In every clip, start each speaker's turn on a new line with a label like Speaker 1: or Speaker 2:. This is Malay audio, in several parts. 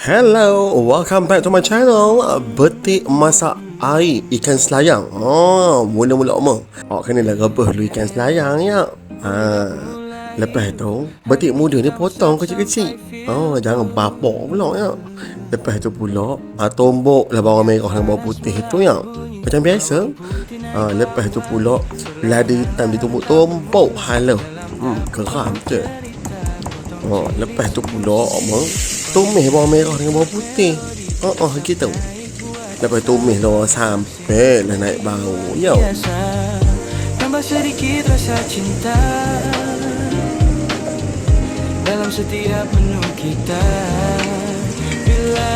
Speaker 1: Hello, welcome back to my channel. Betik masak air ikan selayang. Mula-mula kena rebus dulu ikan selayang ya. Lepas tu betik muda ni potong kecil-kecil. Jangan babak pula ya. Lepas tu pula tumbuk lah bawang merah dan bawang putih tu ya. Macam biasa. Lepas tu pula lada hitam ditumbuk-tumbuk halau. Geram tu. Lepas tu pula tumis bawang merah dengan bawang putih. Gitu. Lepas tumis lah sampai lah naik bau. Yo.
Speaker 2: Tambah sedikit rasa cinta dalam setiap menu kita. Bila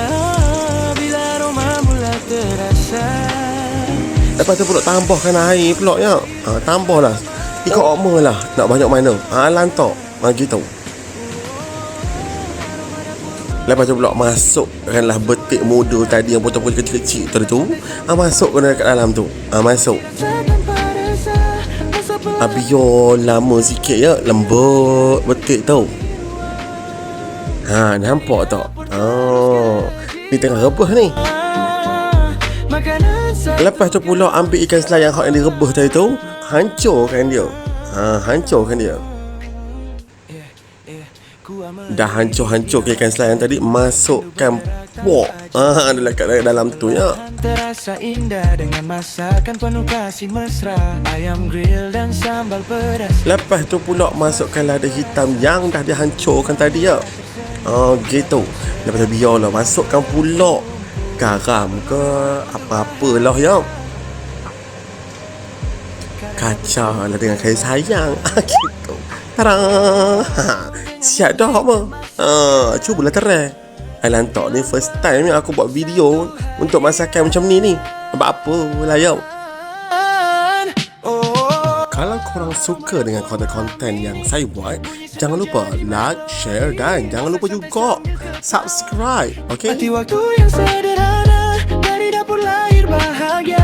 Speaker 2: aroma mula terasa.
Speaker 1: Lepas tu pula tambahkan air pula ya. Tambahlah. Ikut okma lah. Nak banyak mana. Lantak. Gitu. Lepas tu pula masukkanlah betik muda tadi yang potong-potong kecil-kecil tu. Masukkan dekat dalam tu. Masuk. Biar lama sikit ya. Lembut betik tu. Nampak tak? Ni tengah rebus ni. Lepas tu pula ambil ikan selayang yang direbus tadi tu. Hancurkan dia. Hancurkan dia. Dah hancur ikan selayang tadi. Masukkan wok dekat dalam tu ya.
Speaker 2: Terasa indah dengan masakan penuh kasih mesra. Ayam grill dan sambal pedas.
Speaker 1: Lepas tu pula masukkan lada hitam yang dah dihancurkan tadi ya. Gitu. Lepas tu biarlah masukkan pula garam ke apa-apalah ya. Kacau lah dengan kasih sayang. Gitu. Tarang. Siap dah apa? Cubalah terai. Lantak ni first time aku buat video untuk masakan macam ni. Apa lah ya. Kalau korang suka dengan konten-konten yang saya buat, jangan lupa like, share dan jangan lupa juga subscribe. Okay?
Speaker 2: Waktu yang sederhana dari dapur lahir bahagia.